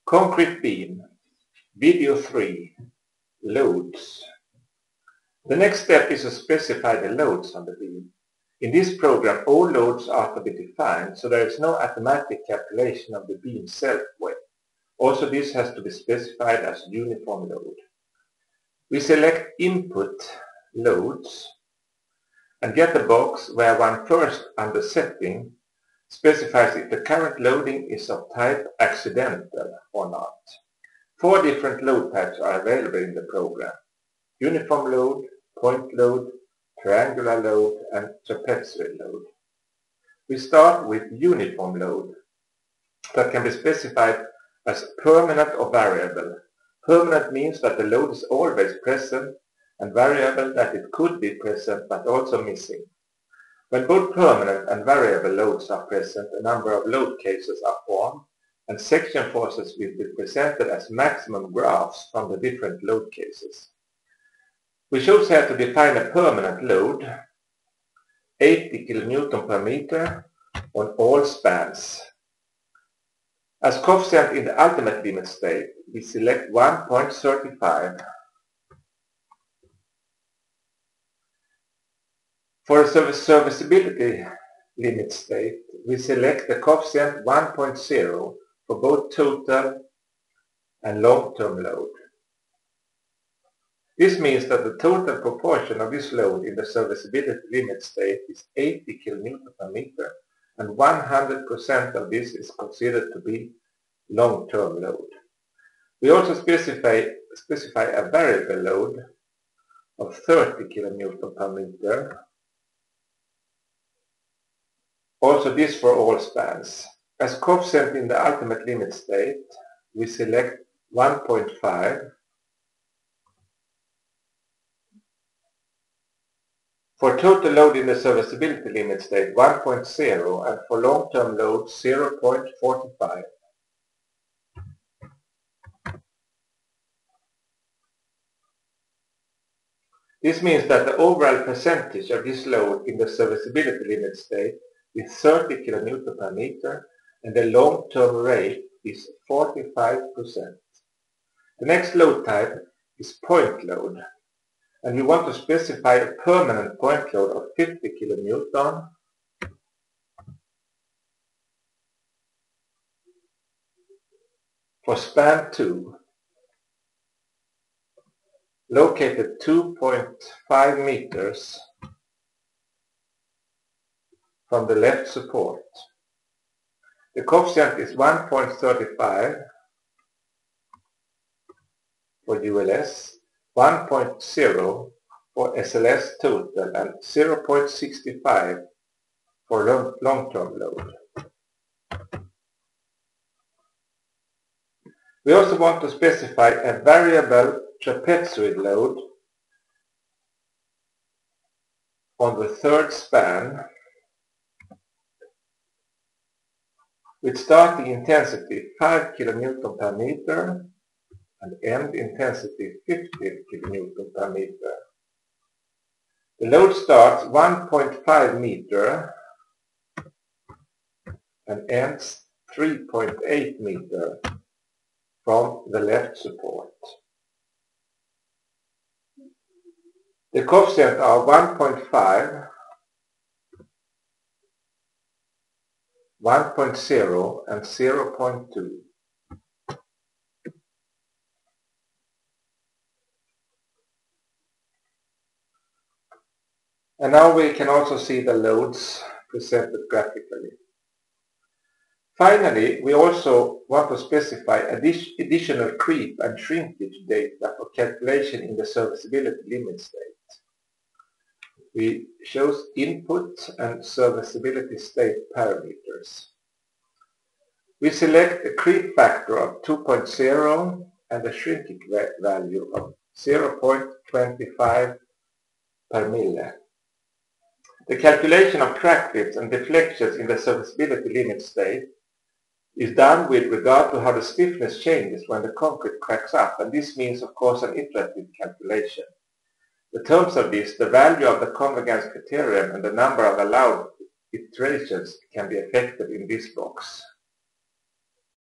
Concrete beam. Video 3. Loads. The next step is to specify the loads on the beam. In this program, all loads are to be defined, so there is no automatic calculation of the beam self-weight. Also, this has to be specified as uniform load. We select Input Loads and get the box where one first, under Setting, specifies if the current loading is of type accidental or not. 4 different load types are available in the program: uniform load, point load, triangular load, and trapezoid load. We start with uniform load that can be specified as permanent or variable. Permanent means that the load is always present, and variable that it could be present but also missing. When both permanent and variable loads are present, a number of load cases are formed, and section forces will be presented as maximum graphs from the different load cases. We choose here to define a permanent load, 80 kN per meter, on all spans. As coefficient in the ultimate limit state, we select 1.35. For a serviceability limit state, we select the coefficient 1.0 for both total and long-term load. This means that the total proportion of this load in the serviceability limit state is 80 kN per meter, and 100% of this is considered to be long-term load. We also specify a variable load of 30 kN per meter, also this for all spans. As coefficient in the ultimate limit state, we select 1.5. For total load in the serviceability limit state, 1.0, and for long-term load, 0.45. This means that the overall percentage of this load in the serviceability limit state is 30 kN per meter, and the long-term rate is 45%. The next load type is point load, and we want to specify a permanent point load of 50 kN for span 2, located 2.5 meters from the left support. The coefficient is 1.35 for ULS, 1.0 for SLS total, and 0.65 for long-term load. We also want to specify a variable trapezoid load on the third span with starting intensity 5 kN per meter and end intensity 50 kN per meter. The load starts 1.5 meter and ends 3.8 meter from the left support. The coefficients are 1.5, 1.0 and 0.2. And now we can also see the loads presented graphically. Finally, we also want to specify additional creep and shrinkage data for calculation in the serviceability limit state. We chose input and serviceability state parameters. We select a creep factor of 2.0 and a shrinkage value of 0.25 per mille. The calculation of crack tips and deflections in the serviceability limit state is done with regard to how the stiffness changes when the concrete cracks up, and this means, of course, an iterative calculation. The terms of this, the value of the convergence criterion and the number of allowed iterations can be affected in this box.